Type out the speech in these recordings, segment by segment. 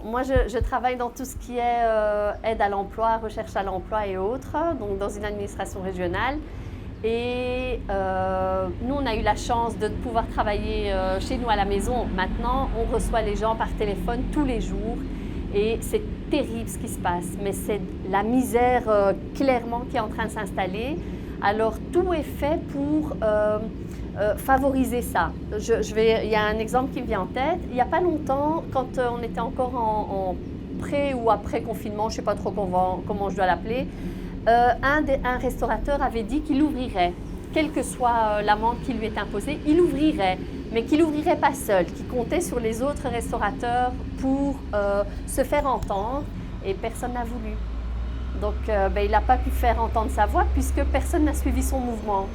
moi je travaille dans tout ce qui est aide à l'emploi, recherche à l'emploi et autres, donc dans une administration régionale. Et nous, on a eu la chance de pouvoir travailler chez nous à la maison. Maintenant, on reçoit les gens par téléphone tous les jours et c'est terrible ce qui se passe. Mais c'est la misère clairement qui est en train de s'installer. Alors, tout est fait pour favoriser ça. Il y a un exemple qui me vient en tête. Il n'y a pas longtemps, quand on était encore en pré ou après confinement, je ne sais pas trop comment je dois l'appeler, un restaurateur avait dit qu'il ouvrirait, quelle que soit l'amende qui lui est imposée, il ouvrirait, mais qu'il n'ouvrirait pas seul, qu'il comptait sur les autres restaurateurs pour se faire entendre, et personne n'a voulu. Donc il n'a pas pu faire entendre sa voix puisque personne n'a suivi son mouvement.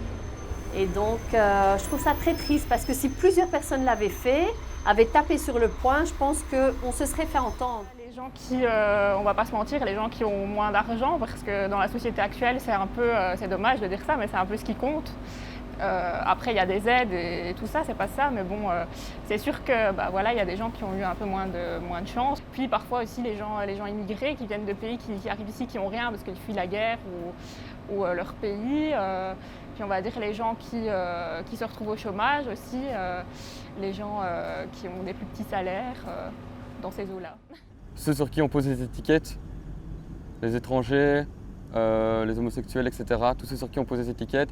Et donc je trouve ça très triste parce que si plusieurs personnes l'avaient fait, avaient tapé sur le poing, je pense qu'on se serait fait entendre. Les gens qui, on va pas se mentir, les gens qui ont moins d'argent, parce que dans la société actuelle, c'est un peu, c'est dommage de dire ça, mais c'est un peu ce qui compte. Après, il y a des aides et tout ça, c'est pas ça, mais bon, c'est sûr que voilà, il y a des gens qui ont eu un peu moins de chance. Puis parfois aussi les gens immigrés qui viennent de pays qui arrivent ici, qui n'ont rien parce qu'ils fuient la guerre ou leur pays. Puis on va dire les gens qui se retrouvent au chômage aussi, les gens qui ont des plus petits salaires dans ces eaux-là. Ceux sur qui on pose des étiquettes, les étrangers, les homosexuels, etc. Tous ceux sur qui on pose des étiquettes,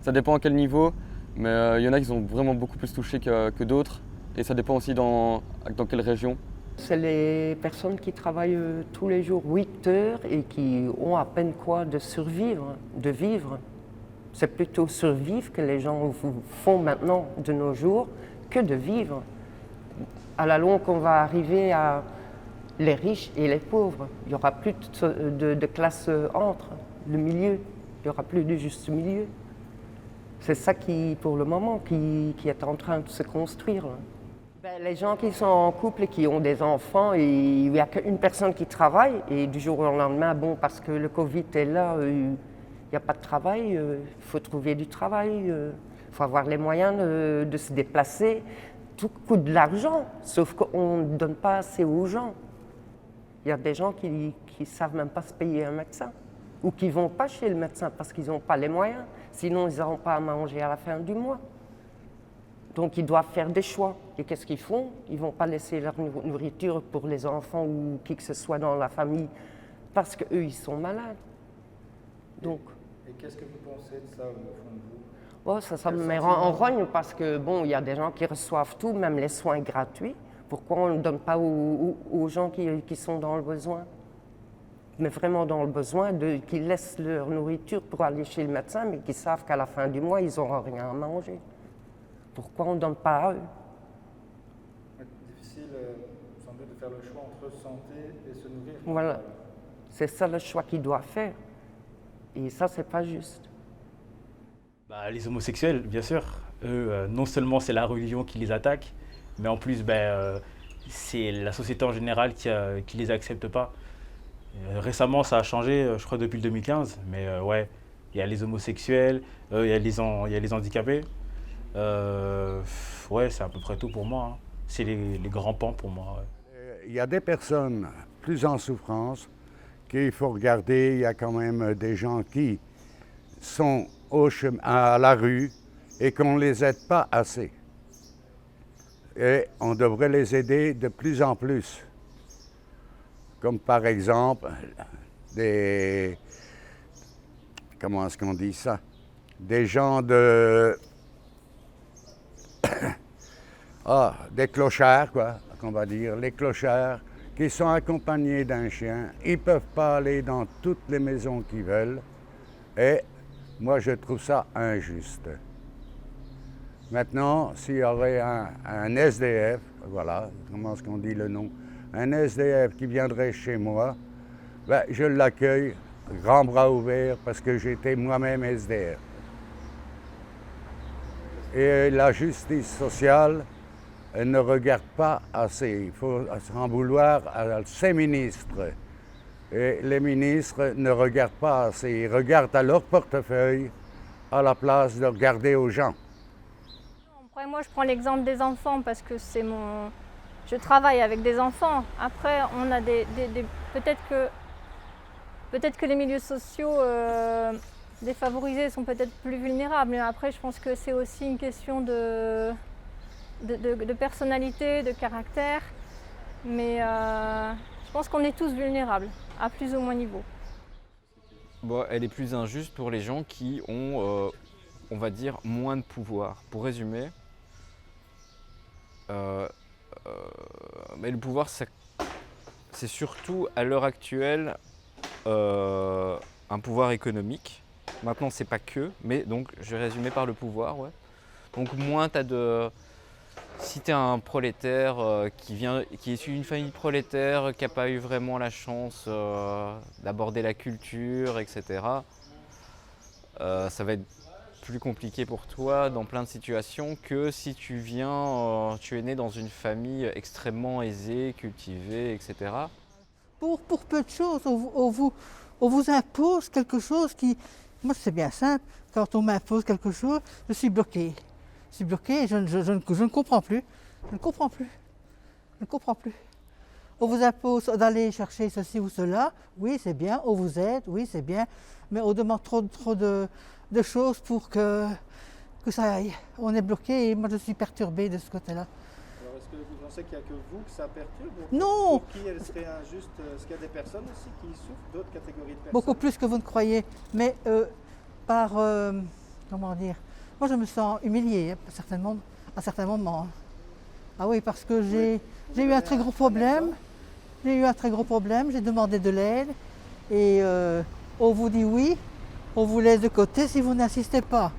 ça dépend à quel niveau, mais il y en a qui sont vraiment beaucoup plus touchés que d'autres. Et ça dépend aussi dans quelle région. C'est les personnes qui travaillent tous les jours 8 heures et qui ont à peine quoi de survivre, de vivre. C'est plutôt survivre que les gens font maintenant de nos jours que de vivre. À la longue, on va arriver à les riches et les pauvres. Il n'y aura plus de classe entre, le milieu. Il n'y aura plus de juste milieu. C'est ça qui, pour le moment, qui est en train de se construire. Les gens qui sont en couple et qui ont des enfants, il n'y a qu'une personne qui travaille et du jour au lendemain, bon, parce que le Covid est là, il n'y a pas de travail, il faut trouver du travail, il faut avoir les moyens de se déplacer. Tout coûte de l'argent, sauf qu'on ne donne pas assez aux gens. Il y a des gens qui ne savent même pas se payer un médecin ou qui ne vont pas chez le médecin parce qu'ils n'ont pas les moyens. Sinon, ils n'auront pas à manger à la fin du mois. Donc, ils doivent faire des choix. Et qu'est-ce qu'ils font? Ils ne vont pas laisser leur nourriture pour les enfants ou qui que ce soit dans la famille parce qu'eux, ils sont malades. Donc, et qu'est-ce que vous pensez de ça au fond de vous? Ça me met en rogne parce que, bon, il y a des gens qui reçoivent tout, même les soins gratuits. Pourquoi on ne donne pas aux gens qui sont dans le besoin? Mais vraiment dans le besoin, qui laissent leur nourriture pour aller chez le médecin, mais qui savent qu'à la fin du mois, ils n'auront rien à manger. Pourquoi on ne donne pas à eux? C'est difficile, sans doute, de faire le choix entre santé et se nourrir. Voilà, c'est ça le choix qu'ils doivent faire. Et ça, c'est pas juste. Les homosexuels, bien sûr, eux, non seulement c'est la religion qui les attaque, mais en plus, c'est la société en général qui les accepte pas. Récemment, ça a changé, je crois, depuis le 2015, mais ouais, il y a les homosexuels, il y a les handicapés. Ouais, c'est à peu près tout pour moi. Hein. C'est les grands pans pour moi. Ouais. Il y a des personnes plus en souffrance qu'il faut regarder. Il y a quand même des gens qui sont à la rue et qu'on ne les aide pas assez. Et on devrait les aider de plus en plus. Comme par exemple comment est-ce qu'on dit ça? Des gens des clochards, quoi, qu'on va dire. Les clochards qui sont accompagnés d'un chien. Ils ne peuvent pas aller dans toutes les maisons qu'ils veulent. Et moi, je trouve ça injuste. Maintenant, s'il y aurait un SDF, voilà, comment est-ce qu'on dit le nom? Un SDF qui viendrait chez moi, je l'accueille, grands bras ouverts, parce que j'étais moi-même SDF. Et la justice sociale, elle ne regarde pas assez. Il faut s'en vouloir à ces ministres. Et les ministres ne regardent pas assez. Ils regardent à leur portefeuille à la place de regarder aux gens. Moi, je prends l'exemple des enfants parce que je je travaille avec des enfants. Après, on a peut-être que les milieux sociaux défavorisés sont peut-être plus vulnérables. Mais après, je pense que c'est aussi une question de personnalité, de caractère. Mais je pense qu'on est tous vulnérables, à plus ou moins niveau. Bon, elle est plus injuste pour les gens qui ont, on va dire, moins de pouvoir. Pour résumer, mais le pouvoir, c'est surtout à l'heure actuelle un pouvoir économique. Maintenant, c'est pas que, mais donc je vais résumer par le pouvoir. Ouais. Donc moins t'as de... Si tu es un prolétaire qui est issu d'une famille prolétaire, qui n'a pas eu vraiment la chance d'aborder la culture, etc., ça va être plus compliqué pour toi dans plein de situations que si tu es né dans une famille extrêmement aisée, cultivée, etc. Pour peu de choses, on vous impose quelque chose qui... Moi, c'est bien simple. Quand on m'impose quelque chose, je suis bloqué. Je suis bloqué et je ne comprends plus. Je ne comprends plus. Je ne comprends plus. On vous impose d'aller chercher ceci ou cela. Oui, c'est bien. On vous aide. Oui, c'est bien. Mais on demande trop de choses pour que ça aille. On est bloqué et moi, je suis perturbé de ce côté-là. Alors, est-ce que vous pensez qu'il n'y a que vous que ça perturbe? Non. Pour qui elle serait injuste? Est-ce qu'il y a des personnes aussi qui souffrent, d'autres catégories de personnes? Beaucoup plus que vous ne croyez. Mais comment dire? Moi, je me sens humiliée à certains moments. Ah oui, parce que j'ai eu un très gros problème. J'ai eu un très gros problème, j'ai demandé de l'aide et on vous dit oui, on vous laisse de côté si vous n'insistez pas.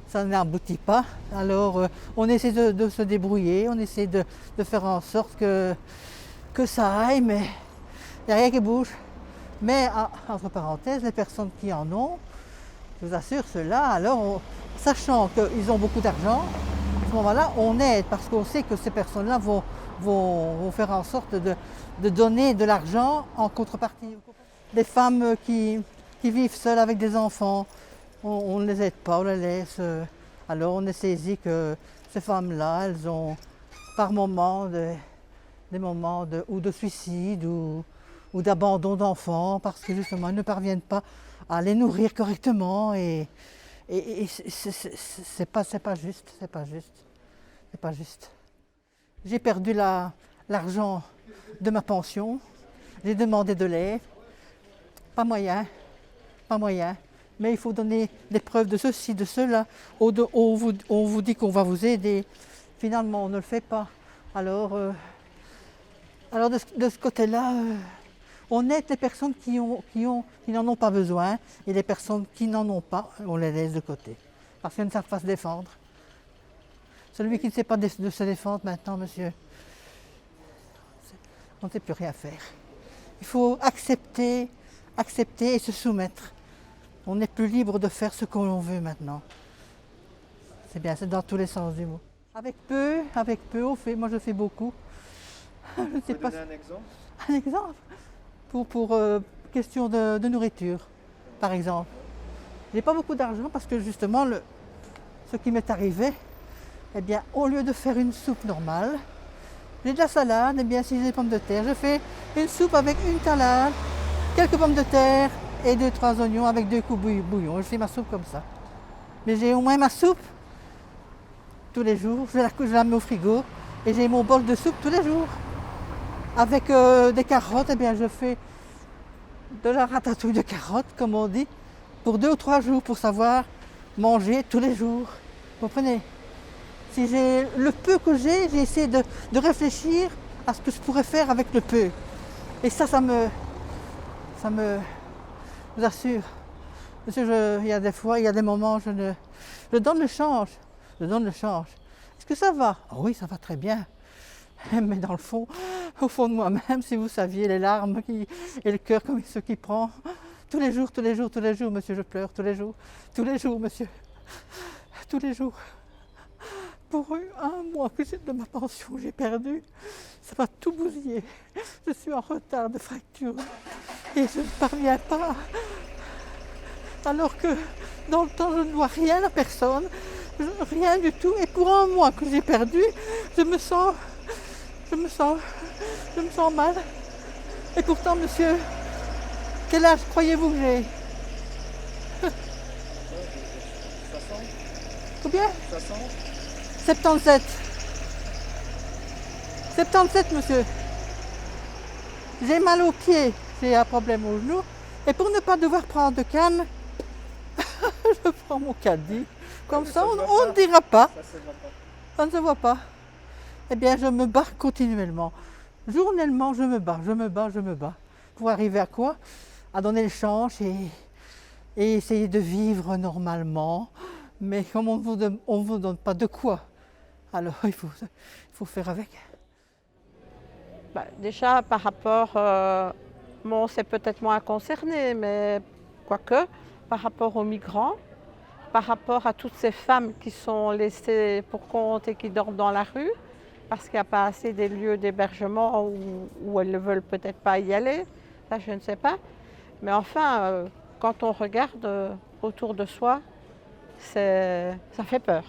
Ça n'aboutit pas, alors on essaie de se débrouiller, on essaie de faire en sorte que ça aille, mais il n'y a rien qui bouge. Mais entre parenthèses, les personnes qui en ont, je vous assure, ceux-là, alors sachant qu'ils ont beaucoup d'argent, à ce moment-là, on aide parce qu'on sait que ces personnes-là vont faire en sorte de donner de l'argent en contrepartie. Des femmes qui vivent seules avec des enfants, on ne les aide pas, on les laisse. Alors on est saisi que ces femmes-là, elles ont par moments des moments de suicide ou d'abandon d'enfants parce que justement, elles ne parviennent pas à les nourrir correctement et c'est pas juste, c'est pas juste. J'ai perdu l'argent de ma pension, j'ai demandé de l'aide, pas moyen, mais il faut donner des preuves de ceci, de cela. On vous dit qu'on va vous aider, finalement on ne le fait pas. Alors de ce côté-là, on aide les personnes qui n'en ont pas besoin et les personnes qui n'en ont pas, on les laisse de côté. Parce qu'elles ne savent pas se défendre. Celui qui ne sait pas de se défendre maintenant, monsieur, on ne sait plus rien faire. Il faut accepter et se soumettre. On n'est plus libre de faire ce que l'on veut maintenant. C'est bien, c'est dans tous les sens du mot. Avec peu, on fait, moi je fais beaucoup. Vous pouvez donner un exemple? Un exemple pour question de nourriture, par exemple. Je n'ai pas beaucoup d'argent parce que justement, ce qui m'est arrivé, eh bien, au lieu de faire une soupe normale, j'ai de la salade, eh bien, si j'ai des pommes de terre, je fais une soupe avec une salade, quelques pommes de terre et 2-3 oignons avec 2 coups de bouillon. Je fais ma soupe comme ça. Mais j'ai au moins ma soupe tous les jours, je la mets au frigo et j'ai mon bol de soupe tous les jours. Avec des carottes, eh bien, je fais de la ratatouille de carottes, comme on dit, pour 2 ou 3 jours, pour savoir manger tous les jours. Vous comprenez? Si j'ai le peu que j'ai essayé de réfléchir à ce que je pourrais faire avec le peu. Et ça me je vous assure. Monsieur, il y a des fois, il y a des moments, je donne le change. Est-ce que ça va? Oh oui, ça va très bien. Mais dans le fond, au fond de moi-même, si vous saviez les larmes et le cœur comme ce qui prend, tous les jours, monsieur, je pleure, tous les jours, monsieur, tous les jours. Pour 1 mois que j'ai de ma pension, j'ai perdu, ça va tout bousiller. Je suis en retard de fracture et je ne parviens pas. Alors que dans le temps, je ne dois rien à personne, rien du tout. Et pour 1 mois que j'ai perdu, je me sens je me sens mal. Et pourtant, monsieur, quel âge croyez-vous que j'ai? 60, Combien? 60. 77. 77, monsieur. J'ai mal aux pieds, j'ai un problème au genou. Et pour ne pas devoir prendre de canne, je prends mon caddie. Comme ça, on ne dira pas. Ça ne se voit pas. Eh bien, je me bats continuellement. Journellement, je me bats. Pour arriver à quoi? À donner le change et essayer de vivre normalement. Mais comme on ne vous donne pas de quoi, alors il faut faire avec. Déjà, par rapport, bon, c'est peut-être moins concerné, mais quoique, par rapport aux migrants, par rapport à toutes ces femmes qui sont laissées pour compte et qui dorment dans la rue, parce qu'il n'y a pas assez des lieux d'hébergement où elles ne veulent peut-être pas y aller, ça je ne sais pas. Mais enfin, quand on regarde autour de soi, ça fait peur.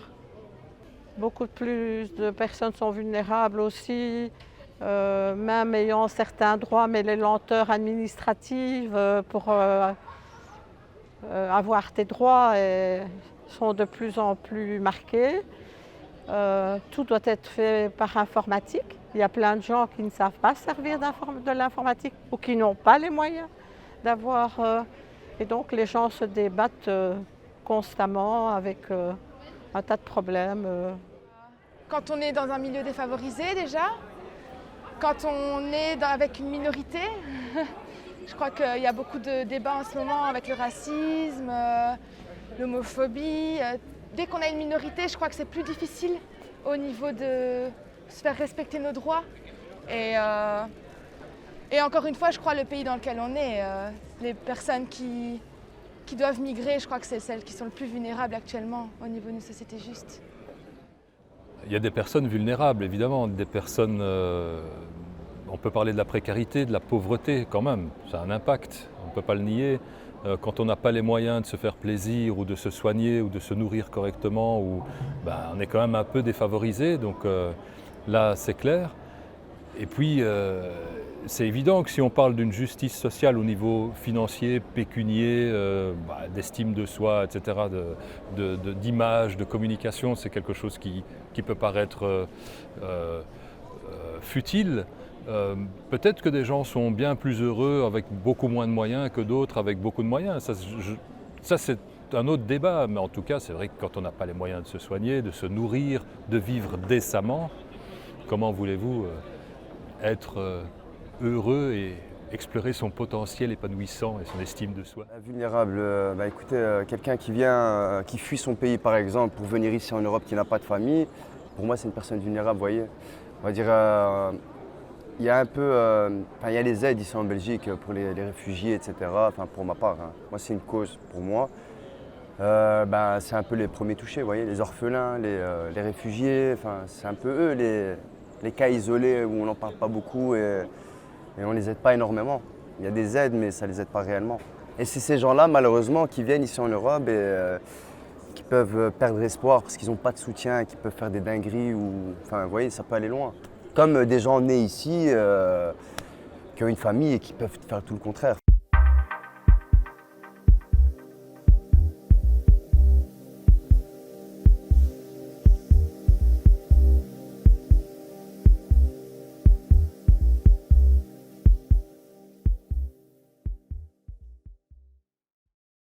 Beaucoup plus de personnes sont vulnérables aussi, même ayant certains droits, mais les lenteurs administratives pour avoir tes droits sont de plus en plus marquées. Tout doit être fait par informatique. Il y a plein de gens qui ne savent pas servir de l'informatique ou qui n'ont pas les moyens d'avoir. Et donc les gens se débattent constamment avec un tas de problèmes. Quand on est dans un milieu défavorisé déjà, quand on est avec une minorité, je crois qu'il y a beaucoup de débats en ce moment avec le racisme, l'homophobie. Dès qu'on a une minorité, je crois que c'est plus difficile au niveau de se faire respecter nos droits. Et encore une fois, je crois le pays dans lequel on est, les personnes qui doivent migrer, je crois que c'est celles qui sont le plus vulnérables actuellement au niveau d'une société juste. Il y a des personnes vulnérables, évidemment, des personnes, on peut parler de la précarité, de la pauvreté quand même, ça a un impact, on ne peut pas le nier. Quand on n'a pas les moyens de se faire plaisir ou de se soigner ou de se nourrir correctement, on est quand même un peu défavorisé, donc là c'est clair. Et puis c'est évident que si on parle d'une justice sociale au niveau financier, pécunier, d'estime de soi, etc., d'image, de communication, c'est quelque chose qui peut paraître futile. Peut-être que des gens sont bien plus heureux avec beaucoup moins de moyens que d'autres avec beaucoup de moyens. Ça c'est un autre débat, mais en tout cas c'est vrai que quand on n'a pas les moyens de se soigner, de se nourrir, de vivre décemment, comment voulez-vous être heureux et explorer son potentiel épanouissant et son estime de soi? Vulnérable, écoutez, quelqu'un qui fuit son pays par exemple pour venir ici en Europe qui n'a pas de famille, pour moi c'est une personne vulnérable, vous voyez. On va dire, il y a un peu, il y a les aides ici en Belgique pour les réfugiés, etc. Enfin, pour ma part, hein. Moi c'est une cause pour moi. C'est un peu les premiers touchés, vous voyez, les orphelins, les réfugiés, enfin, c'est un peu eux les cas isolés où on n'en parle pas beaucoup et on ne les aide pas énormément. Il y a des aides, mais ça ne les aide pas réellement. Et c'est ces gens-là, malheureusement, qui viennent ici en Europe et qui peuvent perdre espoir parce qu'ils n'ont pas de soutien, qui peuvent faire des dingueries enfin, vous voyez, ça peut aller loin. Comme des gens nés ici, qui ont une famille et qui peuvent faire tout le contraire.